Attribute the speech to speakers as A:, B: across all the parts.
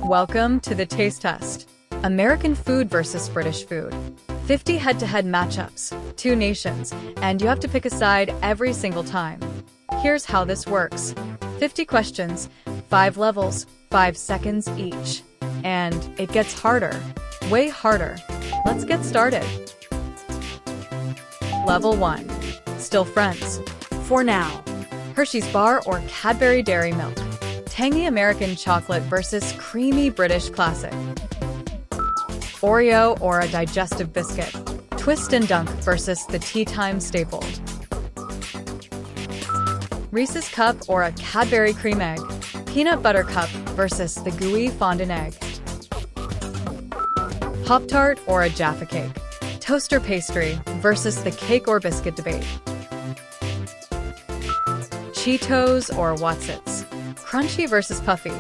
A: Welcome to the Taste Test. American food versus British food. 50 head-to-head matchups, 2 nations, and you have to pick a side every single time. Here's how this works. 50 questions, 5 levels, 5 seconds each. And it gets harder, way harder. Let's get started. Level 1. Still friends. For now. Hershey's Bar or Cadbury Dairy Milk. Tangy American chocolate versus creamy British classic. Oreo or a digestive biscuit. Twist and Dunk versus the tea time staple. Reese's Cup or a Cadbury Cream Egg. Peanut Butter Cup versus the gooey fondant egg. Pop-Tart or a Jaffa Cake. Toaster pastry versus the cake or biscuit debate. Cheetos or Wotsits. Crunchy versus puffy.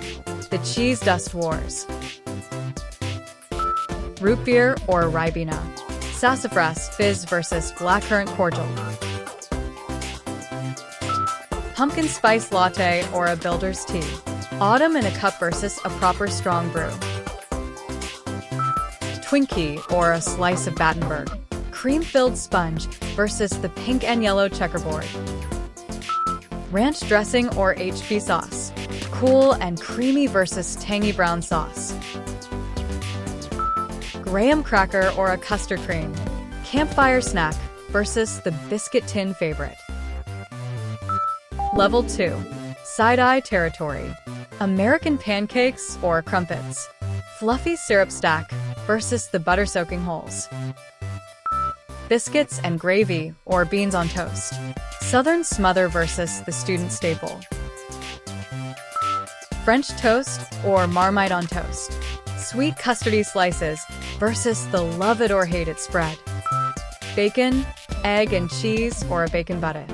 A: The cheese dust wars. Root beer or Ribena. Sassafras fizz versus blackcurrant cordial. Pumpkin spice latte or a builder's tea. Autumn in a cup versus a proper strong brew. Twinkie or a slice of Battenberg. Cream-filled sponge versus the pink and yellow checkerboard. Ranch dressing or HP sauce. Cool and creamy versus tangy brown sauce. Graham cracker or a custard cream. Campfire snack versus the biscuit tin favorite. Level 2. Side-eye territory. American pancakes or crumpets. Fluffy syrup stack versus the butter-soaking holes. Biscuits and gravy or beans on toast. Southern smother versus the student staple. French toast or Marmite on toast. Sweet custardy slices versus the love it or hate it spread. Bacon, egg and cheese or a bacon butter.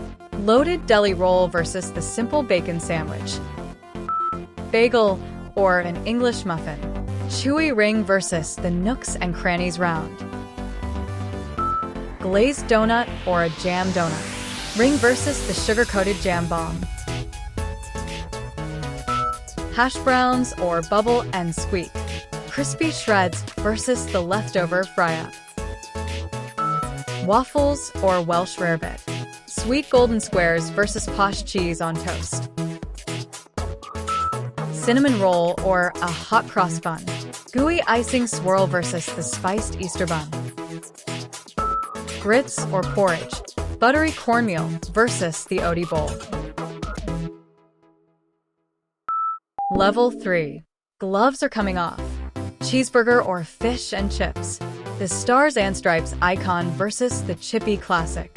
A: Loaded deli roll versus the simple bacon sandwich. Bagel or an English muffin. Chewy ring versus the nooks and crannies round. Glazed donut or a jam donut. Ring versus the sugar-coated jam bomb. Hash browns or bubble and squeak. Crispy shreds versus the leftover fry-up. Waffles or Welsh rarebit. Sweet golden squares versus posh cheese on toast. Cinnamon roll or a hot cross bun. Gooey icing swirl versus the spiced Easter bun. Grits or porridge. Buttery cornmeal versus the Odie bowl. Level 3. Gloves are coming off. Cheeseburger or fish and chips. The Stars and Stripes icon versus the chippy classic.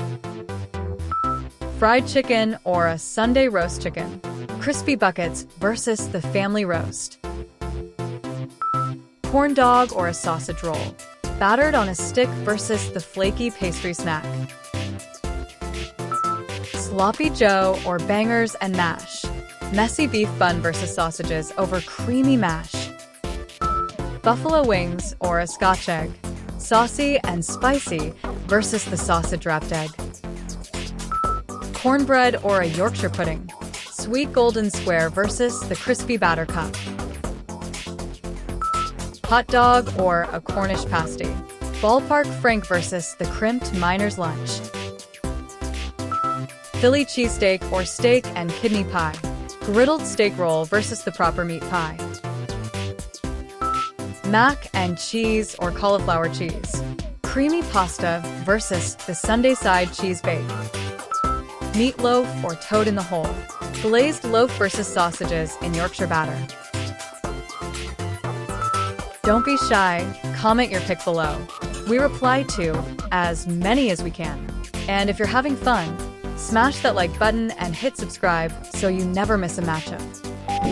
A: Fried chicken or a Sunday roast chicken. Crispy buckets versus the family roast. Corn dog or a sausage roll. Battered on a stick versus the flaky pastry snack. Sloppy Joe or bangers and mash. Messy beef bun versus sausages over creamy mash. Buffalo wings or a Scotch egg. Saucy and spicy versus the sausage-wrapped egg. Cornbread or a Yorkshire pudding. Sweet golden square versus the crispy batter cup. Hot dog or a Cornish pasty. Ballpark frank versus the crimped miner's lunch. Philly cheesesteak or steak and kidney pie. Griddled steak roll versus the proper meat pie. Mac and cheese or cauliflower cheese. Creamy pasta versus the Sunday side cheese bake. Meatloaf or toad in the hole. Glazed loaf versus sausages in Yorkshire batter. Don't be shy, comment your pick below. We reply to as many as we can. And if you're having fun, smash that like button and hit subscribe so you never miss a matchup.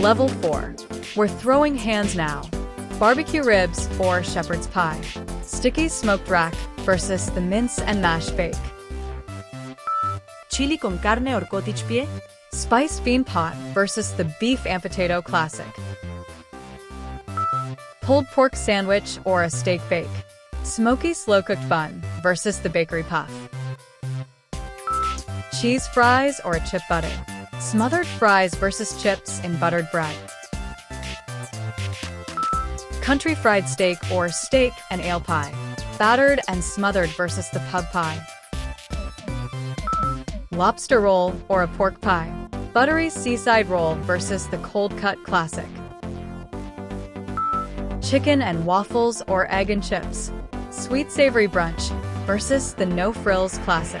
A: Level 4. We're throwing hands now. Barbecue ribs or shepherd's pie. Sticky smoked rack versus the mince and mash bake.
B: Chili con carne or cottage pie.
A: Spiced bean pot versus the beef and potato classic. Pulled pork sandwich or a steak bake. Smoky slow-cooked bun versus the bakery puff. Cheese fries or a chip butter. Smothered fries versus chips in buttered bread. Country fried steak or steak and ale pie. Battered and smothered versus the pub pie. Lobster roll or a pork pie. Buttery seaside roll versus the cold cut classic. Chicken and waffles or egg and chips. Sweet savory brunch versus the no frills classic.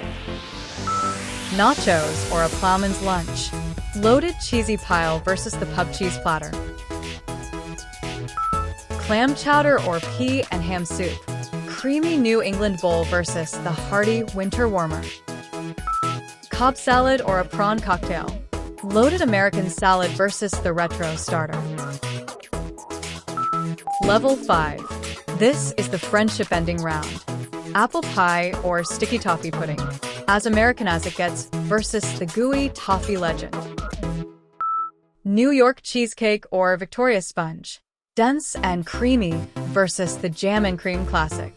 A: Nachos or a plowman's lunch. Loaded cheesy pile versus the pub cheese platter. Clam chowder or pea and ham soup. Creamy New England bowl versus the hearty winter warmer. Cobb salad or a prawn cocktail. Loaded American salad versus the retro starter. Level 5. This is the friendship ending round. Apple pie or sticky toffee pudding. As American as it gets versus the gooey toffee legend. New York cheesecake or Victoria sponge. Dense and creamy versus the jam and cream classic.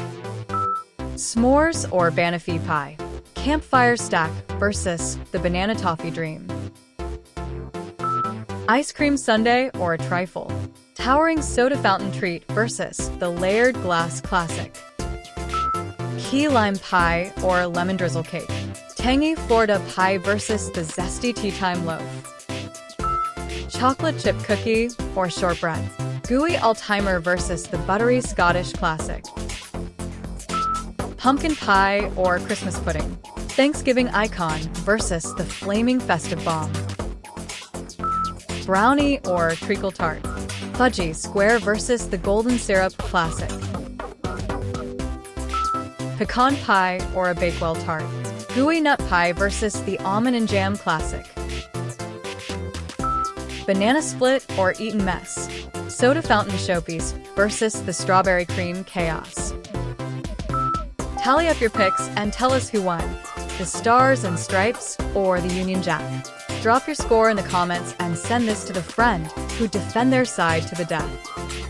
A: S'mores or banoffee pie. Campfire stack versus the banana toffee dream. Ice cream sundae or a trifle. Towering soda fountain treat versus the layered glass classic. Key lime pie or lemon drizzle cake. Tangy Florida pie versus the zesty tea time loaf. Chocolate chip cookie or shortbread. Gooey Alzheimer versus the buttery Scottish classic. Pumpkin pie or Christmas pudding. Thanksgiving icon versus the flaming festive bomb. Brownie or treacle tart. Fudgy square versus the golden syrup classic. Pecan pie or a Bakewell tart. Gooey nut pie versus the almond and jam classic. Banana split or eaten mess. Soda fountain showpiece versus the strawberry cream chaos. Tally up your picks and tell us who won, the Stars and Stripes or the Union Jack. Drop your score in the comments and send this to the friend who'd defend their side to the death.